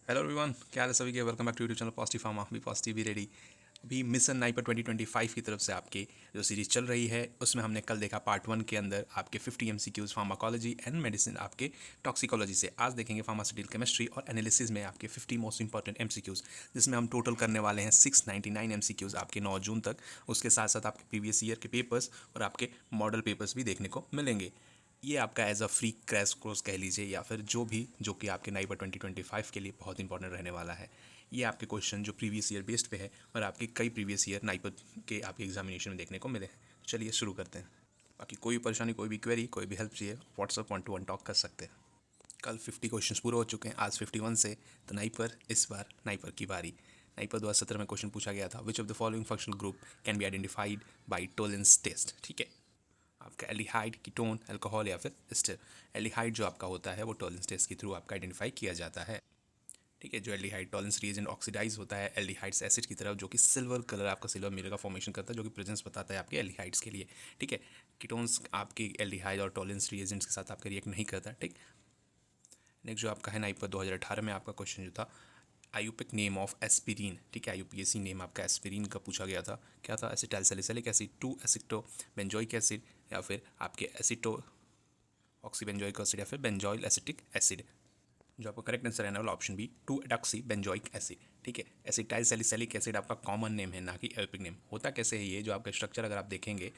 Hello everyone, क्या हाल है सभी के। Welcome back to YouTube channel Positive Pharma. Be positive be ready. अभी मिशन नाइपर 2025 की तरफ से आपकी जो सीरीज चल रही है उसमें हमने कल देखा पार्ट 1 के अंदर आपके 50 एमसीक्यूज फार्माकोलॉजी एंड मेडिसिन आपके टॉक्सिकोलॉजी से। आज देखेंगे फार्मास्यूटिकल केमिस्ट्री और एनालिसिस में आपके 50 मोस्ट इंपॉर्टेंट एमसीक्यूज, जिसमें हम टोटल करने वाले हैं 699 एमसीक्यूज आपके 9 जून तक। उसके साथ साथ आपके प्रीवियस ईयर के पेपर्स और आपके मॉडल पेपर्स भी देखने को मिलेंगे। ये आपका as a free crash course कह लीजिए, या फिर जो कि आपके नाइबर 2025 के लिए बहुत इंपॉर्टेंट रहने वाला है। ये आपके क्वेश्चन जो प्रीवियस ईयर बेस्ड पे है और आपके कई प्रीवियस ईयर नाइबर के आपके एग्जामिनेशन में देखने को मिले हैं। चलिए शुरू करते हैं। बाकी कोई परेशानी, कोई भी क्वेरी, कोई भी हेल्प चाहिए, व्हाट्सअप 1-to-1 टॉक कर सकते हैं। कल 50 क्वेश्चंस पूरे हो चुके हैं, आज 51 से। तो नाइपर, इस बार नाइपर की बारी। नाइपर 2017 में क्वेश्चन पूछा गया था, which of the following functional group can be identified by Tollens test. ठीक है, आपका एल्डिहाइड, कीटोन, अल्कोहल या फिर एस्टर। एल्डिहाइड जो आपका होता है वो टॉलेंस टेस्ट के थ्रू आपका आइडेंटिफाई किया जाता है। ठीक है, जो एल्डिहाइड टॉलेंस रिएजेंट ऑक्सीडाइज होता है एल्डिहाइड्स एसिड की तरफ, जो कि सिल्वर कलर, आपका सिल्वर मिरर का फॉर्मेशन करता है, जो कि प्रेजेंस बताता है आपके एल्डिहाइड्स के लिए। ठीक है, कीटोन्स आपके एल्डिहाइड और टॉलेंस रिएजेंट्स के साथ आपका रिएक्ट नहीं करता। ठीक, नेक्स्ट जो आपका है नाइपर 2018 में आपका क्वेश्चन जो था, आयुपिक नेम ऑफ एस्पिरिन। ठीक है, आईयूपीएसी नेम आपका एस्पिरिन का पूछा गया था। क्या था? Acetyl salicylic acid, 2 एसिटो benzoic acid, या फिर आपके एसिटो ऑक्सीबेंजोइक एसिड, या फिर बेंजोइल एसिटिक एसिड। जो आपका करेक्ट आंसर रहने वाला ऑप्शन बी, 2 एडॉक्सी बेंजोइक एसिड। ठीक है, एसिटाइल सैलिसिलिक एसिड आपका कॉमन नेम है, ना कि एल्पिक नेम। होता कैसे है ये, जो आपका स्ट्रक्चर अगर आप देखेंगे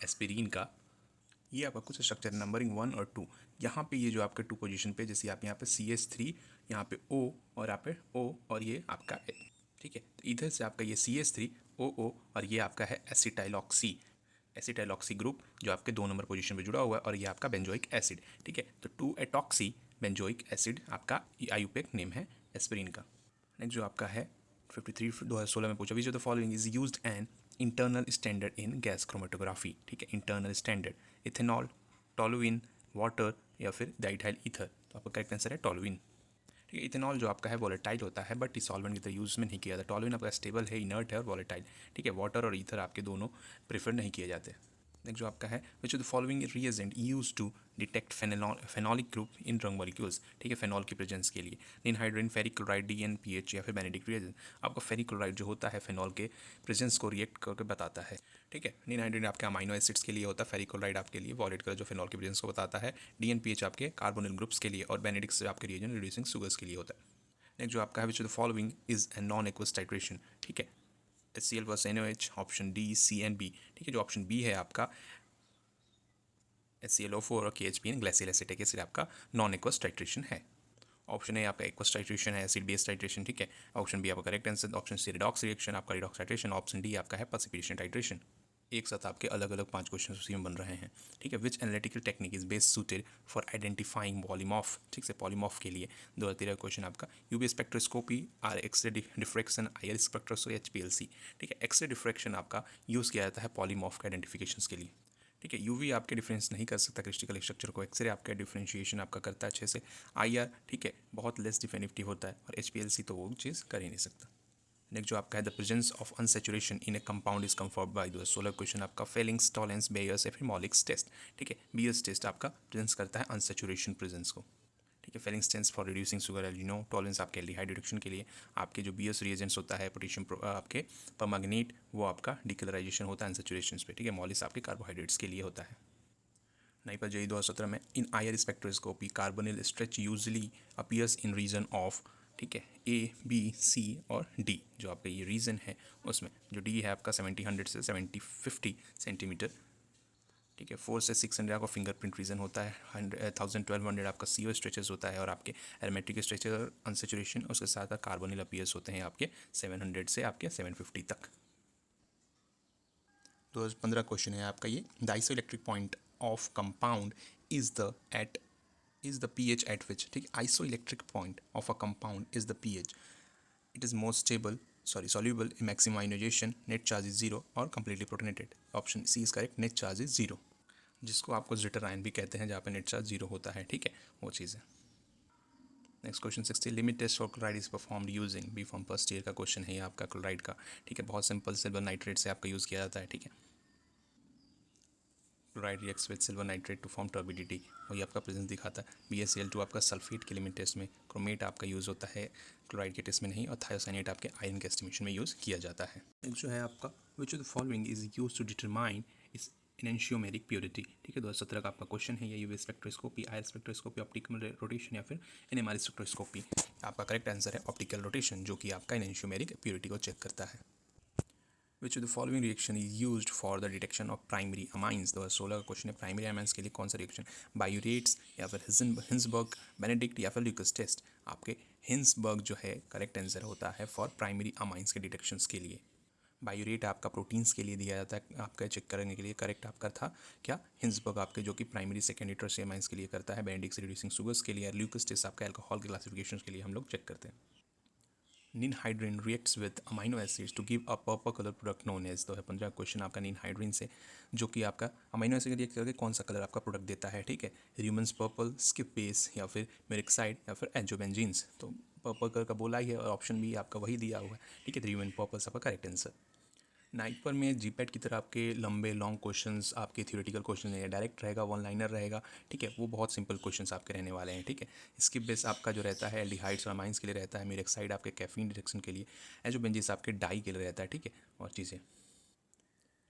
एस्पिरिन का, ये आपका कुछ स्ट्रक्चर नंबरिंग 1 और 2। यहाँ पे ये जो आपके 2 पोजीशन पे, जैसे आप यहाँ पे CH3, यहाँ पे O, और यहाँ पे O, और ये आपका A। ठीक है, तो इधर से आपका ये CH3OO, और ये आपका है एसिटाइलॉक्सी। एसिटाइलॉक्सी ग्रुप जो आपके 2 नंबर पोजीशन पे जुड़ा हुआ है, और ये आपका बेंजोइक एसिड। ठीक है, तो 2 एटॉक्सी बेंजोइक एसिड आपका आयुपेक नेम है एस्पिरिन का। नेक्स्ट जो आपका है 53 2016 में पूछा, विच of the following is used an internal standard in gas chromatography. ठीक है, internal standard, ethanol, toluene, water, या फिर डाइथाइल ईथर। तो आपका करेक्ट आंसर है टोलुइन। ठीक है, इथेनॉल जो आपका है वॉलेटाइल होता है, बट इस सॉल्वेंट की तरह यूज में नहीं किया जाता। टोलुइन आपका स्टेबल है, इनर्ट है और वॉलेटाइल। ठीक है, वाटर और ईथर आपके दोनों प्रेफर नहीं किए जाते। नेक्स्ट जो आपका है, which of the following reagent use to detect phenolic group in drug molecules. ठीक है, फेनॉल की प्रेजेंस के लिए निनहाइड्रिन, फेरिक क्लोराइड, DNPH, या फिर बेनेडिक्ट रिएजेंट। आपका फेरिक क्लोराइड जो होता है फेनॉल के प्रेजेंस को रिएक्ट करके बताता है। ठीक है, निनहाइड्रिन आपके अमाइनो एसिड्स के लिए होता है, फेरिक क्लोराइड आपके लिए वॉलेट कलर जो फेनॉल की प्रेजेंस को बताता है, DNPH आपके कार्बोनिल ग्रुप्स के लिए, और बेनेडिक्स आपके रिएजेंट रिड्यूसिंग शुगर्स के लिए होता है। नेक्स्ट जो आपका है, which of the following is a non aqueous titration. ठीक है, HCl versus NaOH, option D, C and B। ठीक है, जो ऑप्शन बी है आपका HClO4 और KHPN ग्लाइसिल एसिटिक एसिड आपका नॉन एक्वस टाइट्रेशन है। ऑप्शन ए आपका एक्वस टाइट्रेशन है, एसिड बेस टाइट्रेशन। ठीक है, ऑप्शन बी आपका correct answer, option c redox reaction आपका रिडॉक्स टाइट्रेशन, ऑप्शन डी आपका है प्रेसिपिटेशन टाइट्रेशन। एक साथ आपके अलग अलग 5 क्वेश्चन उसी में बन रहे हैं। ठीक है, which analytical technique is best suited for identifying polymorph. ठीक है, पॉलीमॉर्फ के लिए 2013 क्वेश्चन आपका, UV spectroscopy, or X-ray diffraction, IR spectroscopy, HPLC। ठीक है, एक्सरे डिफ्रेक्शन आपका यूज़ किया जाता है पॉलीमॉर्फ के आइडेंटिफिकेशन के लिए। ठीक है, यूवी आपके डिफरेंस नहीं कर सकता क्रिस्टिकल स्ट्रक्चर को, एक्सरे आपका डिफरेंशिएशन आपका करता है अच्छे से। IR ठीक है बहुत लेस डिफिनिटिव होता है, और HPLC तो वो चीज़ कर ही नहीं सकता। नेक्स्ट जो आपका है, the presence of unsaturation in A compound is confirmed by the solar question आपका, फेलिंग्स, टॉलेंस, बेयर्स, या फिर मॉलिक्स टेस्ट। ठीक है, बेयर्स टेस्ट आपका प्रेजेंस करता है अनसेचुरेशन प्रेजेंस को। ठीक है, Fehling's test for reducing sugar एल्यूनो, टॉलेंस आपके एल्डिहाइड रिडक्शन के लिए। आपके जो बीएस रिएजेंट्स होता है पोटेशियम आपके परमैंगनेट, वो आपका डिकलराइजेशन होता है अनसेचुरेशन पे। ठीक है, मॉलिस आपके कार्बोहाइड्रेट्स के लिए होता है। नहीं पर JEE 2017 में, in IR spectroscopy carbonyl stretch usually appears in region of. ठीक है, A, B, C और D। जो आपका ये रीजन है उसमें जो D है आपका 70-100 से 70-50 सेंटीमीटर। ठीक है, 4 से 600 आपका फिंगरप्रिंट रीजन होता है, 1000-1200 आपका CO स्ट्रेचेस होता है, और आपके एरोमेटिक स्ट्रेचेस और अनसेचुरेशन उसके साथ साथ कार्बोनिल अपीयर्स होते हैं आपके 700 से आपके 750 तक। 2015 क्वेश्चन है आपका ये, the isoelectric point of compound is the at is the pH at which। ठीक है, isoelectric point of a compound is the pH it is most stable, sorry, soluble in maximum ionization, net charge is 0 और completely protonated। Option C is correct, net charge is 0, जिसको आपको jitter ion भी कहते हैं, जहाँ पे net charge 0 होता है। ठीक है, वो चीज़ है। Next question 60, limit test for chloride is performed using. B pharm first year का क्वेश्चन है ये आपका क्लोराइड का। ठीक है, बहुत सिंपल, सिल्वर नाइट्रेट से आपका यूज़ किया जाता है। ठीक है, chloride reacts with silver nitrate to form turbidity, वही आपका प्रेजेंस दिखाता है। BaCl2 आपका सल्फेट के लिमिट टेस्ट में, क्रोमेट आपका यूज़ होता है क्लोराइड के टेस्ट में नहीं, और थायोसाइनेट आपके आयरन के एस्टिमेशन में यूज़ किया जाता है। नेक्स्ट जो है आपका which of the following is use to determine is enantiomeric purity, ठीक है। 2017 का आपका क्वेश्चन है। ये UV spectroscopy, IR spectroscopy, optical rotation या फिर NMR स्पेक्ट्रोस्कोपी। आपका करेक्ट आंसर है ऑप्टिकल रोटेशन, जो कि आपका एनेंशियोमेरिक प्योरिटी को चेक करता है। Which of the following reaction is used for the detection of primary amines. 2016 का क्वेश्चन है। प्राइमरी अमाइंस के लिए कौन सा रिएक्शन, बायोरेट्स या फिर हिंसबर्ग, बेनेडिक्ट या फिर ल्यूकस टेस्ट। आपके हिंसबर्ग जो है करेक्ट आंसर होता है फॉर प्राइमरी अमाइंस के डिटेक्शंस के लिए। बायोरेट आपका प्रोटीन्स के लिए दिया जाता है आपका चेक करने के लिए, करेक्ट आपका था क्या हिंसबर्ग आपके, जो कि प्राइमरी सेकेंडरी टर्शियरी अमाइंस के लिए करता है। बेनेडिक्ट रिड्यूसिंग शुगर्स के लिए, ल्यूकस टेस्ट आपका अल्कोहल के क्लासिफिकेशन के लिए हम लोग चेक करते हैं। Ninhydrin reacts with amino acids to give a purple colour product known as. 2015 question आपका निनहाइड्रिन से, जो कि आपका अमाइनो एसिड रिएक्ट करके कौन सा कलर आपका प्रोडक्ट देता है, ठीक है। र्यूमेंस पर्पल, स्किप बेस या फिर मेरिक्साइड या फिर एंजोबेंजीन्स। तो पर्पल कलर का बोला ही है और ऑप्शन भी आपका वही दिया हुआ है, ठीक है। र्यूमेन पर्पल आपका करेक्ट आंसर। नाइपर में जीपैट की तरह आपके लंबे लॉन्ग क्वेश्चंस आपके थ्योरेटिकल क्वेश्चन नहीं है, डायरेक्ट रहेगा, वन लाइनर रहेगा, ठीक है। वो बहुत सिंपल क्वेश्चंस आपके रहने वाले हैं, ठीक है। इसकी बेस आपका जो रहता है एल्डिहाइड्स और अमाइंस के लिए रहता है, मेरेक्साइड आपके कैफीन डिटेक्शन के लिए, एजोबेंजीस आपके डाई के लिए रहता है, ठीक है। और चीज़ें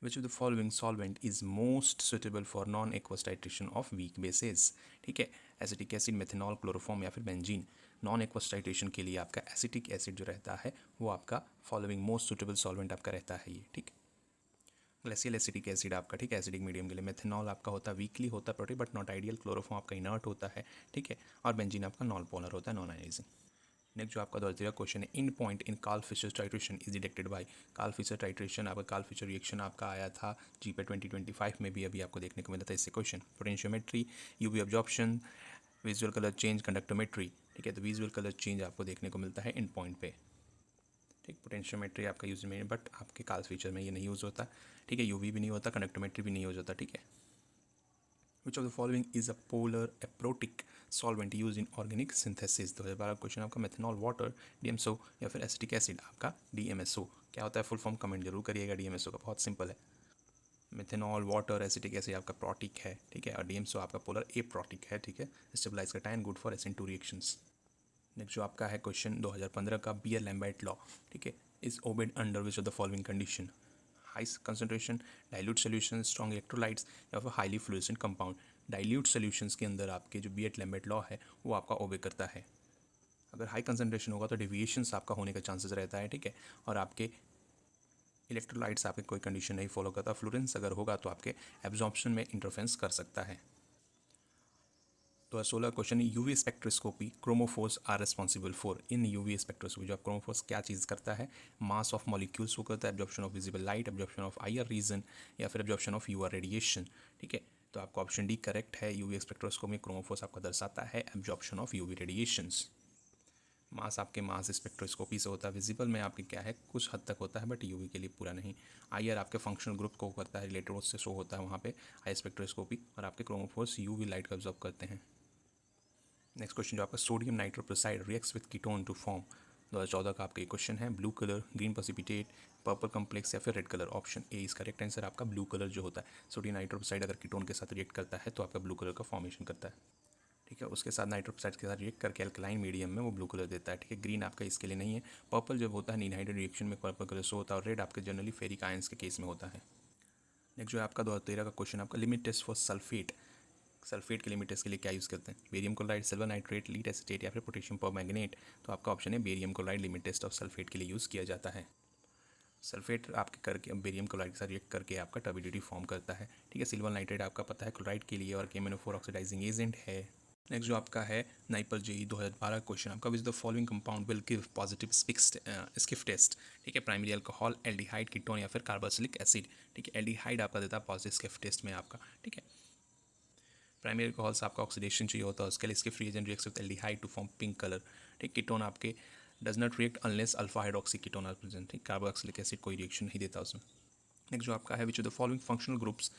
which of the following solvent is most suitable for non aqueous titration of weak bases, ठीक है। एसिटिक एसिड, मेथनॉल, क्लोरोफॉर्म या फिर बेंजीन। नॉन एक्वस टाइट्रेशन के लिए आपका एसिटिक एसिड जो रहता है वो आपका फॉलोइंग मोस्ट सुटेबल सॉल्वेंट आपका रहता है ये, ठीक है। ग्लेसियल एसिटिक एसिड आपका, ठीक है, एसिडिक मीडियम के लिए। मेथनॉल आपका होता है वीकली होता है protein but not ideal. Chloroform आपका इनर्ट होता है, ठीक है। और बेंजीन आपका नॉन पोलर होता है, नॉन आयनाइजिंग। नेक्स्ट जो आपका 2013 क्वेश्चन है, end point in Karl Fischer titration is detected by. Karl Fischer titration आपका, कार्ल फिशर रिएक्शन आपका आया था जीपे 2025 में भी अभी आपको देखने को मिला था इससे question. Potentiometry, UV absorption, visual colour change, conductometry, ठीक है। तो विजुअल कलर चेंज आपको देखने को मिलता है इन पॉइंट पे, ठीक। पोटेंशियोमेट्री आपका यूज में, बट आपके कार्ल फीचर में ये नहीं यूज़ होता, ठीक है। यूवी भी नहीं होता, कंडक्टोमेट्री भी नहीं यूज होता, ठीक है। Which of the following is a polar aprotic solvent use in organic synthesis. 2012 question आपका। मेथनॉल, वाटर, DMSO या फिर एसिटिक एसिड आपका DMSO। क्या होता है फुल फॉर्म, कमेंट जरूर करिएगा। DMSO का बहुत सिंपल है, मेथनॉल, वाटर, एसिटिक एसिड आपका प्रोटिक है, ठीक है। और DMSO आपका पोलर एप्रोटिक है, ठीक है। स्टेबलाइज करता है and good for SN2 reactions. Next जो आपका है क्वेश्चन 2015 का, बियर लैम्बर्ट लॉ, ठीक है, is obeyed under which of the following condition. High concentration, dilute solution, strong electrolytes या फिर highly fluorescent compound. Dilute solutions के अंदर आपके जो बियर लैम्बर्ट लॉ है वो आपका ओबे करता है। अगर हाई कंसंट्रेशन होगा तो डेविएशंस आपका होने का चांसेस रहता है, ठीक है। और आपके इलेक्ट्रोलाइट्स आपके कोई कंडीशन नहीं फॉलो करता। फ्लोरेंस अगर होगा तो आपके एब्जॉर्प्शन में इंटरफेरेंस कर सकता है। तो 16 question, UV spectroscopy chromophores are responsible for. In UV spectroscopy जो आप क्रोमोफोर्स क्या चीज़ करता है, मास ऑफ मॉलिक्यूल्स को करता है, absorption of visible light, absorption of IR region या फिर एब्जॉर्प्शन ऑफ यूआर रेडिएशन, ठीक है। तो आपका ऑप्शन डी करेक्ट है। यूवी स्पेक्ट्रोस्कोपी में क्रोमोफोर्स आपका दर्शाता है एब्जॉर्प्शन ऑफ यूवी रेडिएशंस। मास आपके मास स्पेक्ट्रोस्कोपी से होता है, विजिबल में आपके क्या है कुछ हद तक होता है बट यूवी के लिए पूरा नहीं। आईआर आपके फंक्शनल ग्रुप को करता है, रिलेटेड से शो होता है वहाँ पे आई स्पेक्ट्रोस्कोपी, और आपके क्रोमोफोर्स यूवी लाइट को ऑब्जॉर्व करते हैं। नेक्स्ट क्वेश्चन जो आपका, sodium nitroprusside reacts with ketone to form. 2014 का आपका क्वेश्चन है। Blue colour, green precipitate, purple complex या फिर red colour. Option A is correct answer आपका ब्लू कलर जो होता है। सोडियम नाइट्रोप्रोसाइड अगर कीटोन के साथ रिएक्ट करता है तो आपका ब्लू कलर का फॉर्मेशन करता है, ठीक है। उसके साथ नाइट्रोप्रोसाइड के साथ रिएक्ट करके अल्कलाइन मीडियम में वो ब्लू कलर देता है, ठीक है। ग्रीन आपका इसके लिए नहीं है। पर्पल जब होता है निनहाइड्रेट रिएक्शन में पर्पल कलर शो होता है, और रेड आपके जनरली फेरिक आयंस के केस में होता है। नेक्स्ट जो है आपका 2013 का क्वेश्चन आपका, limit test for sulphate. Sulphate के लिमिट टेस्ट के लिए क्या यूज़ करते हैं, barium chloride, silver nitrate, lead acetate या फिर पोटेशियम परमैंगनेट। तो आपका ऑप्शन है barium chloride limit test of sulphate के लिए यूज़ किया जाता है। सल्फेट आपके करके बेरियम क्लोराइड के साथ रिएक्ट करके आपका टर्बिडिटी फॉर्म करता है, ठीक है। सिल्वर नाइट्रेट आपका पता है क्लोराइड के लिए और KMnO4 ऑक्सीडाइजिंग एजेंट है। नेक्स्ट जो आपका है नाइपर JEE 2012 क्वेश्चन आपका, which the following compound will give positive Schiff test, ठीक है। प्राइमरी अल्कोहल, एल्डिहाइड, कीटोन या फिर कार्बोक्सिलिक एसिड, ठीक है। एल्डिहाइड आपका देता है पॉजिटिव स्किफ टेस्ट में आपका, ठीक है। प्राइमरी अल्कोहल से आपका ऑक्सीडेशन चाहिए होता है, उसके लिए इसके free agent reacts with aldehyde to form pink colour, ठीक। कीटोन आपके does not react unless alpha hydroxy ketone are present, ठीक। कार्बोक्सिलिक एसिड कोई रिएक्शन नहीं देता उसमें। नेक्स्ट जो आपका है, which of the following functional groups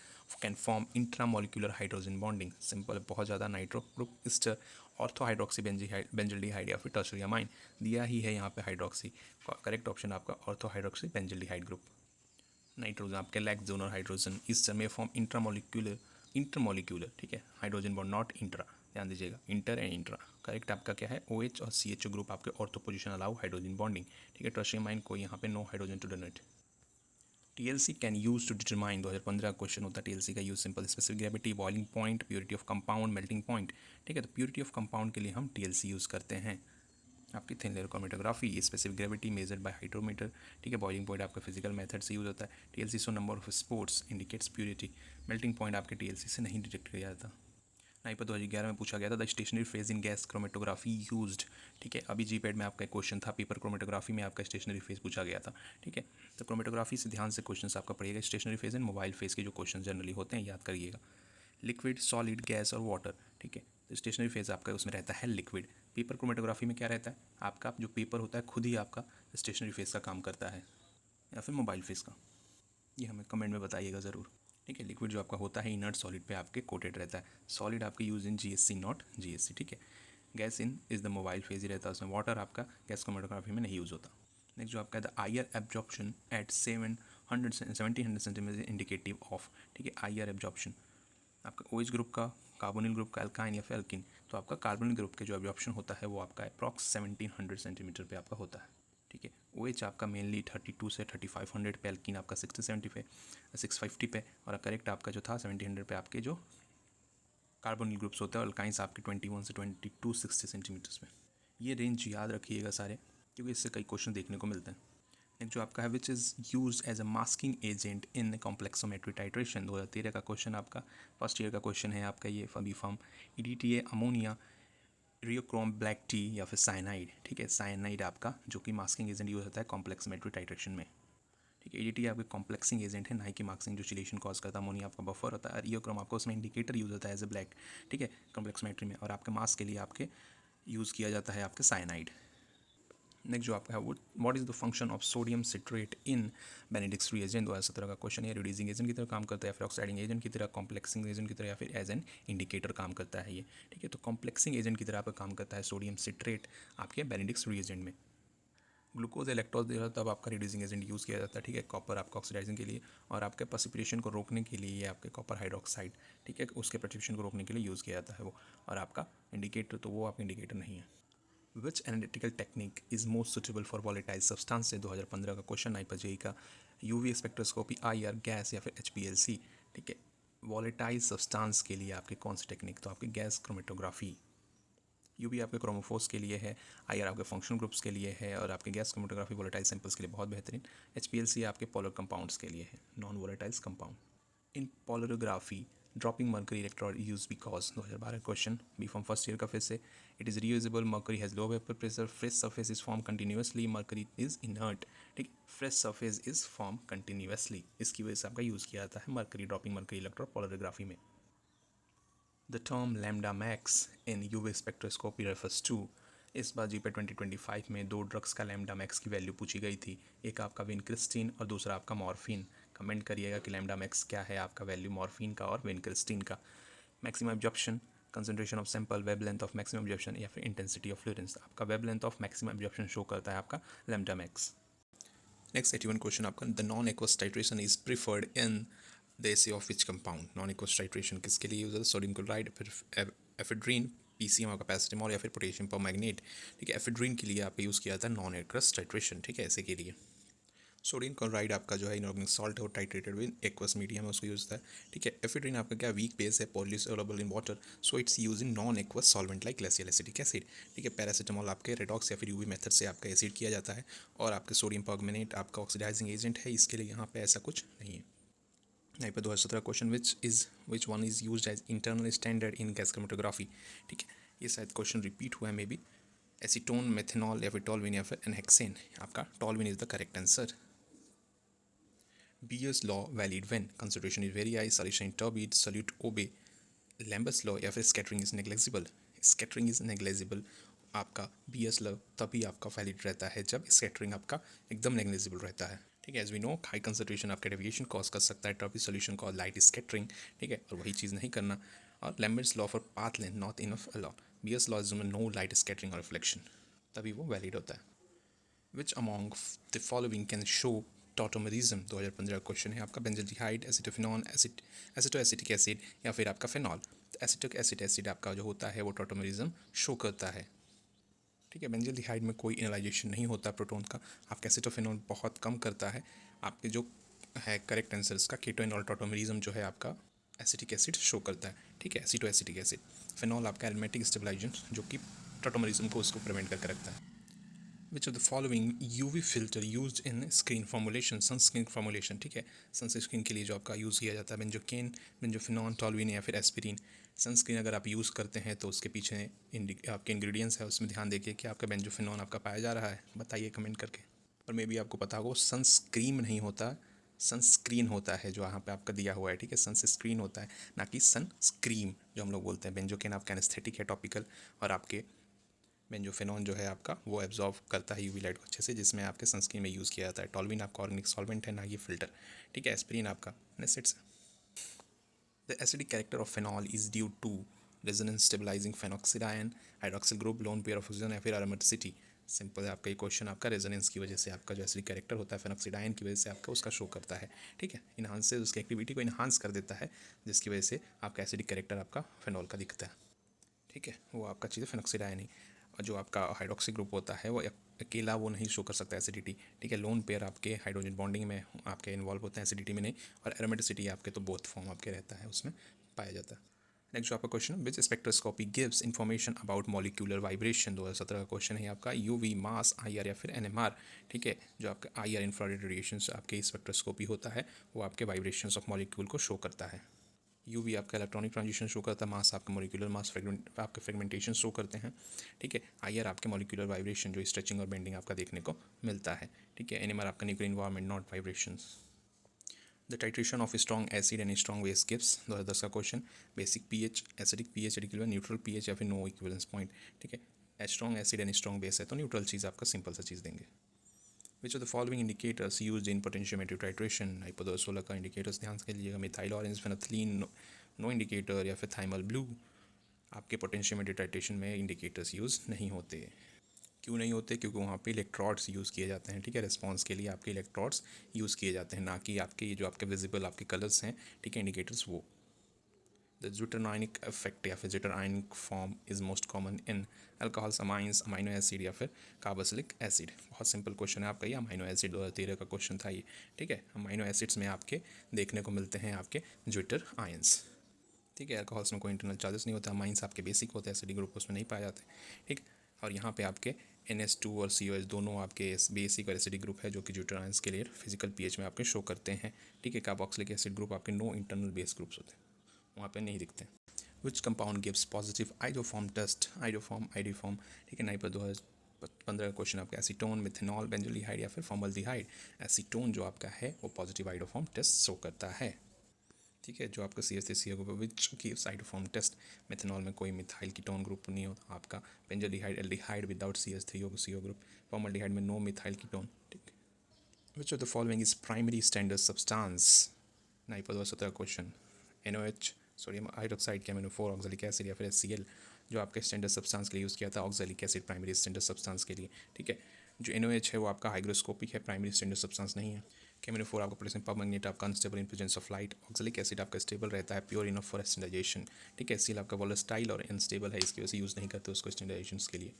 can form intramolecular hydrogen bonding. Simple, बहुत ज़्यादा। Nitro group, ester, ortho hydroxy benzaldehyde या फिर टर्शियरी अमाइन। दिया ही है यहाँ पे हाइड्रोक्सी, करेक्ट ऑप्शन आपका ortho hydroxy benzaldehyde group. Nitrogen आपके लैक्सोन और हाइड्रोजन ईस्टर में फॉर्म इंट्रामोलिकुलर इंटरमोलिक्यूलर, ठीक है, हाइड्रोजन बॉन्ड, नॉट इंट्रा, ध्यान दीजिएगा, इंटर एंड इंट्रा। करेक्ट आपका क्या है, OH और CH ग्रुप आपके ortho position allow hydrogen bonding, ठीक है। टर्शियम आयन को यहाँ पे no hydrogen to donate. TLC can use to determine, 2015 का क्वेश्चन होता है TLC का use, simple, specific gravity, boiling point, purity of compound, melting point, ठीक है। तो प्योरिटी ऑफ कंपाउंड के लिए हम TLC यूज़ करते हैं। आपकी thin layer chromatography, specific gravity measured by hydrometer, ठीक है। बॉइलिंग पॉइंट आपका फिजिकल मेथड से यूज होता है। TLC so number of sports indicates purity. Melting point आपके TLC से नहीं डिटेक्ट किया जाता। नाइपर 2011 में पूछा गया था the stationary phase in gas chromatography used, ठीक है। अभी जीपैड में आपका एक क्वेश्चन था, पेपर क्रोमेटोग्राफी में आपका स्टेशनरी फेज पूछा गया था, ठीक है। तो क्रोमेटोग्राफी से ध्यान से क्वेश्चन आपका पड़ेगा, stationary phase and mobile phase के जो क्वेश्चन जनरली होते हैं याद करिएगा। लिक्विड, सॉलिड, गैस और वाटर, ठीक है। तो स्टेशनरी फेज आपका उसमें रहता है लिक्विड। पेपर क्रोमेटोग्राफी में क्या रहता है, आपका जो पेपर होता है खुद ही आपका स्टेशनरी फेज का काम करता है, या फिर मोबाइल फेज का, ये हमें कमेंट में बताइएगा ज़रूर, ठीक है। लिक्विड जो आपका होता है इनर्ट सॉलिड पे आपके कोटेड रहता है। सॉलिड आपके use in GSC not GSC, ठीक है। Gas in is the mobile phase ही रहता है, उसमें वाटर आपका गैस क्रोमेटोग्राफी में नहीं यूज़ होता। नेक्स्ट जो आपका IR absorption at 1700 centimetre indicative of, ठीक है। आईआर एब्जॉर्प्शन आपका OH ग्रुप का, कार्बोनिल ग्रुप का, एल्काइन या फिर एल्किन, तो आपका कार्बोनिल ग्रुप के जो एब्जॉर्प्शन होता है वो आपका अप्रॉक्स 1700 सेंटीमीटर पे आपका होता है, ठीक है। OH आपका मेनली 32 से 3500 पे, एल्किन आपका 60-70 पे, 650 पे, और करेक्ट आपका जो था 1700 पे आपके जो कार्बोनिल ग्रुप्स होते हैं, और एल्काइंस आपके 21 से 2260 सेंटीमीटर्स में। ये रेंज याद रखिएगा सारे, क्योंकि इससे कई क्वेश्चन देखने को मिलते हैं। नेक्स्ट जो आपका है which is use as a masking agent in complexometry titration, 2013 का क्वेश्चन आपका, फर्स्ट ईयर का क्वेश्चन है आपका ये, फबी form, EDTA, ammonia, Eriochrome black T या फिर साइनाइड, ठीक है। साइनाइड आपका जो कि मास्किंग एजेंट यूज होता है कॉम्प्लेक्सोमेट्री टाइट्रेशन में, ठीक है। EDTA आपके कॉम्प्लेक्सिंग एजेंट है, ना कि मास्किंग जो चिलेशन कॉज करता है। अमोनिया आपका बफर होता है, रियोक्रोम आपका उसमें इंडिकेटर यूज होता है एज ए ब्लैक, ठीक है, कॉम्प्लेक्सोमेट्री में, और आपके मास्क के लिए आपके यूज़ किया जाता है आपके साइनाइड। नेक्स्ट जो आपका है what is the function of sodium citrate in Benedict's reagent, 2017 का क्वेश्चन है। रिड्यूसिंग एजेंट की तरह काम करता है, फिर ऑक्साइडिंग एजेंट की तरह, कॉम्प्लेक्सिंग एजेंट की तरह, या फिर एज एन इंडिकेटर काम करता है ये, ठीक है। तो कॉम्प्लेक्सिंग एजेंट की तरह आपका काम करता है सोडियम सिट्रेट आपके बेनेडिक्स रिएजेंट में। ग्लूकोज इलेक्ट्रोज दे रहा तब आपका रिड्यूसिंग एजेंट यूज़ किया जाता है, ठीक है। कॉपर आपका ऑक्सीडाइजिंग के लिए, और आपके प्रेसिपिटेशन को रोकने के लिए ये आपके कॉपर हाइड्रोक्साइड, ठीक है, उसके प्रेसिपिटेशन को रोकने के लिए यूज़ किया जाता है वो। और आपका इंडिकेटर तो वो आपका इंडिकेटर नहीं है। Which analytical technique is most suitable for volatile substance से, 2015 का क्वेश्चन आई पर जेई का। UV स्पेक्ट्रोस्कोपी, IR, गैस या फिर HPLC, ठीक है। वॉलेटाइल सब्सटेंस के लिए आपके कौन सी टेक्निक, तो आपकी गैस क्रोमेटोग्राफी। UV आपके क्रोमोफोर्स के लिए है, IR आपके फंक्शनल ग्रुप्स के लिए है, और आपके गैस क्रोमेटोग्राफी वॉलेटाइल सैंपल्स के लिए बहुत बेहतरीन। HPLC आपके पोलर कंपाउंड्स के लिए है, non volatiles compound. In polarography dropping mercury electrode use because, 2012 question, B from first year का फिर से। It is reusable, mercury has low vapour pressure, fresh surface is form continuously, mercury is inert, ठीक, fresh surface is form continuously, इसकी वजह से आपका use किया जाता है mercury, dropping mercury electrode polarography में। The term lambda max in UV spectroscopy refers to, इस बार जीपे 2025 में दो ड्रग्स का लैम्डा मैक्स की वैल्यू पूछी गई थी, एक आपका विनक्रिस्टीन और दूसरा आपका मॉर्फिन। कमेंट करिएगा कि लैम्डा मैक्स क्या है आपका वैल्यू मॉर्फिन का और विनक्रिस्टीन का। Maximum absorption, concentration of sample, wave length of maximum absorption, या फिर इंटेंसिटी ऑफ फ्लोरेंस, आपका wave length of maximum absorption show करता है आपका लैम्डा मैक्स। नेक्स्ट 81 क्वेश्चन आपका, the non aqueous titration is preferred in the essay of which compound, non aqueous titration किसके लिए use है, सोडियम क्लोराइड, फिर ephedrine, PCM और पैरासिटामोल, या फिर पोटेशियम परमैंगनेट, ठीक है। एफेड्रीन के लिए आपका यूज़ किया जाता है नॉन एक्वस टाइट्रेशन, ठीक है, ऐसे के लिए। सोडियम क्लोराइड आपका जो है इनऑर्गेनिक सॉल्ट है और टाइट्रेटेड विद एक्वस मीडियम है, उसको यूज होता है, ठीक है। एफेड्रीन आपका क्या वीक बेस है, poly soluble in water, so it's use in non aqueous solvent like glacial acetic acid, ठीक है। पैरासिटामोल आपके रेडॉक्स या फिर UV मेथड से आपका एसिड किया जाता है, और आपके सोडियम परमैंगनेट आपका ऑक्सीडाइजिंग एजेंट है, इसके लिए यहाँ पे ऐसा कुछ नहीं है। यहाँ पे 2017 question, which one is used as internal standard in gas chromatography, ठीक है। ये शायद क्वेश्चन रिपीट हुआ है मे बी। एसीटोन, मेथनॉल, या फिर टॉलविन, या फिर एनहेक्सेन, आपका टॉलविन is the correct answer. Beer's law valid when concentration is very high, solution turbid, solute obey, Lamb's law, या फिर scattering is negligible, scattering is negligible, आपका Beer's law तभी आपका वैलिड रहता है जब स्कैटरिंग आपका एकदम नेग्लिजिबल रहता है, ठीक है। As we know high concentration आपका डेविएशन कॉज कर सकता है, turbid solution cause light scattering, ठीक है, और वही चीज़ नहीं करना। और Lambert's law for path length not enough law, Beer's law is no light scattering और रिफ्लेक्शन, तभी वो वैलिड होता है। Which among the following can show tautomerism 2015 question है आपका। बेंजल्डिहाइड, एसिटोफिनॉन, एसिटोएसिटिक एसिड या फिर आपका फेनॉल। तो एसिटिक एसिड आपका जो होता है वो टॉटोमेरिज्म शो करता है। ठीक है, बेंजल्डिहाइड में कोई इनलाइजेशन नहीं होता प्रोटॉन का। आपका एसिटोफिनॉल बहुत कम करता है। आपके जो है करेक्ट आंसर इसका कीटोइनॉल टॉटोमेरिज्म जो है आपका एसिटिक एसिड शो करता है। ठीक है, एसिटोएसिटिक एसिड। फेनॉल आपका एरोमेटिक स्टेबलाइजेंट जो कि टॉटोमेरिज्म को उसको प्रिवेंट करके रखता है। Which of the following UV filter use in screen formulation, sunscreen formulation. ठीक है, सनस्क्रीन के लिए जो आपका यूज़ किया जाता है बेंजोकेन, बेंजोफिनॉन, टॉल्विन या फिर एस्पिरिन। सनस्क्रीन अगर आप यूज़ करते हैं तो उसके पीछे आपके इंग्रेडिएंट्स है, उसमें ध्यान देखिए कि आपका बेंजोफिनॉन आपका पाया जा रहा है। बताइए कमेंट करके। और मे भी आपको पता होगा सनस्क्रीन नहीं होता, सनस्क्रीन होता है जो यहाँ पे आपका दिया हुआ है। ठीक है, सनस्क्रीन होता है ना कि सनस्क्रीम जो हम लोग बोलते हैं। बेंजोकेन आपका एनेस्थेटिक है, टॉपिकल, और आपके बेंजोफिनॉन जो है आपका वो एब्जॉर्व करता है यूवी लाइट को अच्छे से, जिसमें आपके सनस्क्रीन में यूज़ किया जाता है। टॉल्विन आपका ऑर्गेनिक सॉल्वेंट है, ना ये फिल्टर। ठीक है, एस्पिरिन आपका acids. The acidic character of phenol is due to resonance stabilising phenoxide ion, hydroxyl group, lone pair of oxygen या फिर एरोमेटिसिटी। सिंपल है आपका ये क्वेश्चन। आपका रेजोनेंस की वजह से आपका जो एसिडिक कैरेक्टर होता है फेनॉक्सिडायन की वजह से आपका उसका शो करता है। ठीक है, इन्हांस से उसकी एक्टिविटी को इन्हांस कर देता है, जिसकी वजह से आपका एसिडिक कैरेक्टर आपका फेनॉल का दिखता है। ठीक है, वो आपका चीज़ है फेनॉक्सिडायन ही। और जो आपका हाइड्रोक्सी ग्रुप होता है वो अकेला वो नहीं शो कर सकता एसिडिटी। ठीक है, लोन पेयर आपके हाइड्रोजन बॉन्डिंग में आपके इन्वॉल्व होते हैं, एसिडिटी में नहीं। और एरोमेटिसिटी आपके तो बोथ फॉर्म आपके रहता है, उसमें पाया जाता है। नेक्स्ट आपका question, which spectroscopy gives information about molecular vibration. 2017 का क्वेश्चन है आपका। यूवी, मास, आईआर या फिर एनएमआर। ठीक है, जो आपका आईआर इंफ्रारेड रेडिएशन आपके स्पेक्ट्रोस्कोपी होता है वो आपके वाइब्रेशंस ऑफ मॉलिक्यूल को शो करता है। यूवी आपका इलेक्ट्रॉनिक ट्रांजिशन शो करता है। मास आपका मॉलिक्यूलर मास, फ्रेगमेंट आपके फ्रेगमेंटेशन शो करते हैं। ठीक है, आईआर आपके मॉलिक्यूलर वाइब्रेशन जो स्ट्रेचिंग और बेंडिंग आपका देखने को मिलता है। ठीक है, एनएमआर आपका nuclear environment, not vibrations. The titration of strong acid and strong base gives. 2010 का question. Basic pH, acidic pH, equivalent, neutral pH या फिर नो इक्विवेलेंस पॉइंट। ठीक है, strong acid and strong base है तो न्यूट्रल चीज़ आपका simple सा चीज़ देंगे। Which of the following indicators used in potentiometric titration. नाइपो 2016 का इंडिकेटर्स ध्यान से लीजिएगा। Methyl orange, phenolphthalein, no indicator या फिर थाइमल ब्लू। आपके पोटेंशियोमेट्रिक टाइट्रेशन में इंडिकेटर्स यूज़ नहीं होते। क्यों नहीं होते? क्योंकि वहाँ पे इलेक्ट्रॉड्स यूज़ किए जाते हैं। ठीक है, रिस्पॉन्स के लिए आपके इलेक्ट्रॉड्स यूज़ किए जाते हैं, ना कि आपके ये जो आपके विजिबल आपके कलर्स हैं। ठीक है, इंडिकेटर्स वो। द ज्यूटरनाइनिक इफेक्ट या फिर zwitterionic form is most common in alcohols, amines, amino acid या फिर कार्बोक्सिलिक एसिड। बहुत सिंपल क्वेश्चन है आपका ये। अमाइनो एसिड 2013 का क्वेश्चन था ये। ठीक है, अमाइनो एसिड्स में आपके देखने को मिलते हैं आपके ज्यूटर आयंस। ठीक है, अल्कोहल्स में कोई इंटरनल चार्जेस नहीं होता। अमाइंस आपके बेसिक होते हैं, एसिडिक ग्रुप उसमें नहीं पाए जाते। ठीक, और यहाँ पे आपके NH2 और COH दोनों आपके बेसिक और एसिडिक ग्रुप है जो कि ज्यूटर आयंस के लिए फिजिकल पीएच में आपके शो करते हैं। ठीक है, कार्बोक्सिलिक एसिड ग्रुप आपके नो इंटरनल बेस ग्रुप्स होते हैं, वहाँ पे नहीं दिखते। Which compound gives positive iodoform test. Iodoform. ठीक है, नहीं पर 2015 का क्वेश्चन आपका। एसीटोन, मिथेनॉल, बेंजोलिहाइड या फिर फॉर्मल्डिहाइड। एसीटोन जो आपका है वो पॉजिटिव आइडोफॉर्म टेस्ट शो करता है। ठीक है, जो आपका CH3CO group which gives iodoform test. Methanol में कोई मिथाइल कीटोन ग्रुप नहीं होता आपका। Benzaldehyde, aldehyde without CH3CO group. Formaldehyde में नो मिथाइल कीटोन। ठीक, which of the following is primary standard substance. 9 question. NOH, sodium hydroxide, KMnO4, oxalic acid या फिर HCl। जो आपके स्टैंडर्ड सब्सटेंस के लिए यूज़ किया था oxalic acid primary standard substance के लिए। ठीक है, जो NOH है वो आपका हाइग्रोस्कोपिक है, प्राइमरी स्टैंडर्ड सब्सटेंस नहीं है। KMnO4 आपका पोटेशियम परमैंगनेट आपका unstable in presence of light. Oxalic acid आपका स्टेबल रहता है, प्योर इनफ फॉर स्टैंडर्डाइजेशन। ठीक है, HCl आपका वोलेटाइल और अनस्टेबल है, इसकी वजह से यूज़ नहीं करते उसको स्टैंडर्डाइजेशन के लिए।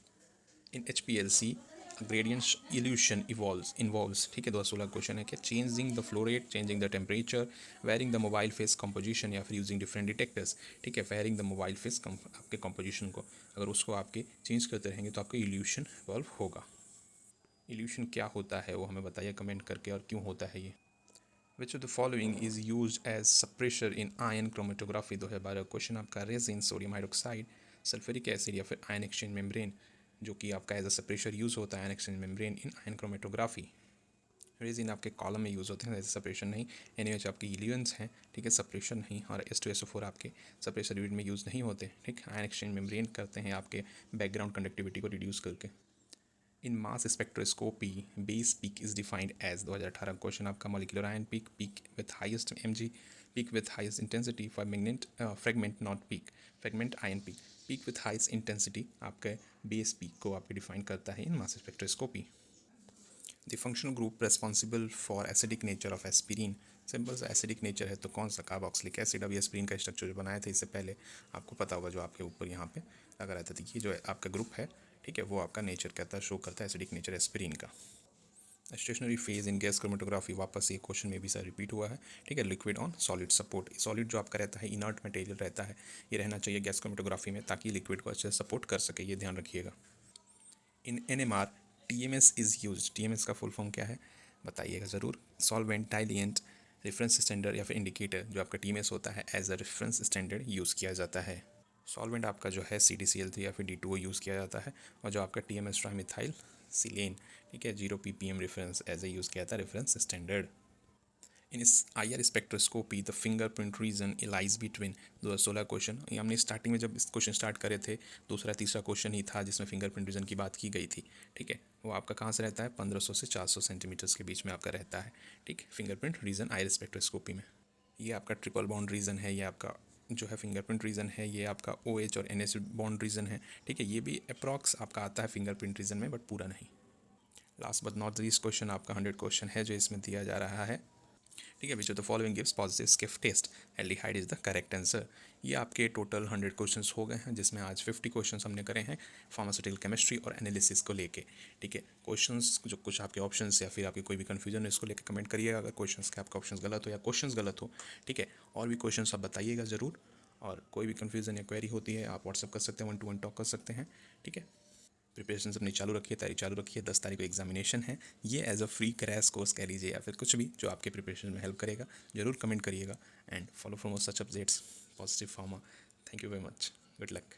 इन HPLC ग्रेडियंट इल्यूशन इन्वॉल्व्स। ठीक है, 2016 क्वेश्चन है कि changing the flow rate, changing the temperature, wearing the mobile face composition या फिर यूजिंग डिफरेंट डिटेक्टर्स। ठीक है, वेयरिंग द मोबाइल फेस आपके कंपोजिशन को अगर उसको आपके चेंज करते रहेंगे तो आपका इल्यूशन इवॉल्व होगा। इल्यूशन क्या होता है वो हमें बताइए कमेंट करके, और क्यों होता है ये। Which of the following is use as suppressor in ion chromatography. 2012 question आपका। Resin, sodium hydroxide, sulphuric acid या फिर आयन एक्सचेंज मेम्ब्रेन। जो कि आपका एज अ सप्रेशर यूज़ होता है ion exchange membrane in ion chromatography. Resin आपके कॉलम में यूज़ होते हैं, जैसे सप्रेशन नहीं। NaOH आपके इलियंस हैं, ठीक है, सप्रेशन नहीं। और H2SO4 आपके सप्रेशर यूनिट में यूज़ नहीं होते। ठीक, आयन एक्सचेंज मेम्ब्रेन करते हैं आपके बैकग्राउंड कंडक्टिविटी को रिड्यूस करके। In mass spectroscopy base peak is defined as. 2018 question आपका। Molecular ion peak, peak with highest mg, peak with highest intensity, fragment not peak, fragment ion peak, peak with highest intensity आपके base peak को आपके define करता है in mass spectroscopy. The functional group responsible for acidic nature of aspirin, simple सा acidic nature है तो कौन सा, कार्बोक्सिलिक एसिड। अभी एस्पिरिन का स्ट्रक्चर जो बनाया था इससे पहले आपको पता होगा, जो आपके ऊपर यहाँ पे लगा रहता था। ये जो है आपका ग्रुप है, ठीक है, वो आपका नेचर कहता है, शो करता है एसिडिक नेचर एस्पिरिन का। Stationary phase in gas chromatography, वापस ये क्वेश्चन में भी सर रिपीट हुआ है, ठीक है। Liquid on solid support, solid जो आपका रहता है इनर्ट मटेरियल रहता है, ये रहना चाहिए गैस क्रोमेटोग्राफी में ताकि लिक्विड को अच्छे से सपोर्ट कर सके, ये ध्यान रखिएगा। इन NMR TMS is use, TMS का फुल फॉर्म क्या है बताइएगा ज़रूर। सॉल्वेंट, डाइलिएंट, रेफरेंस स्टैंडर्ड या फिर इंडिकेटर, जो आपका TMS होता है as a reference standard use किया जाता है। सॉल्वेंट आपका जो है CDCl3 या फिर D2O यूज़ किया जाता है, और जो आपका TMS ट्राइमिथाइल सिलेन, ठीक है, 0 ppm reference as a use किया जाता है रेफरेंस स्टैंडर्ड। इन इस IR spectroscopy the fingerprint region lies between, 2016 question, ये हमने स्टार्टिंग में जब इस क्वेश्चन स्टार्ट करे थे, दूसरा तीसरा क्वेश्चन ही था जिसमें फिंगरप्रिंट रीजन की बात की गई थी, ठीक है। वो आपका कहाँ से रहता है, 1500 से 400 सेंटीमीटर्स के बीच में आपका रहता है, ठीक, फिंगरप्रिंट रीजन IR स्पेक्ट्रोस्कोपी में। ये आपका ट्रिपल बॉन्ड रीजन है, ये आपका जो है फिंगरप्रिंट रीजन है, ये आपका OH और NH बॉन्ड रीजन है, ठीक है। ये भी अप्रॉक्स आपका आता है फिंगरप्रिंट रीजन में, बट पूरा नहीं। Last but not least question आपका 100 क्वेश्चन है जो इसमें दिया जा रहा है, ठीक है। Which of the following gives positive Schiff test, aldehyde is the correct answer. ये आपके टोटल 100 क्वेश्चंस हो गए हैं, जिसमें आज 50 क्वेश्चंस हमने करे हैं फार्मास्यूटिकल केमिस्ट्री और एनालिसिस को लेके, ठीक है। क्वेश्चंस जो कुछ आपके ऑप्शंस या फिर आपके कोई भी कन्फ्यूजन है इसको लेकर कमेंट करिएगा, अगर क्वेश्चंस के आपका ऑप्शंस गलत हो या क्वेश्चंस गलत हो, ठीक है। और भी क्वेश्चंस आप बताइएगा ज़रूर, और कोई भी कन्फ्यूजन या क्वेरी होती है आप व्हाट्सअप कर सकते हैं, 1-to-1 टॉक कर सकते हैं, ठीक है। प्रिपरेशन अपनी चालू रखिए, तैयारी चालू रखिए। 10 तारीख को एग्जामिनेशन है, ये as a free crash course कह लीजिए या फिर कुछ भी जो आपके प्रिपरेशन में हेल्प करेगा, जरूर कमेंट करिएगा। And follow for more such updates, positive pharma. Thank you very much, good luck.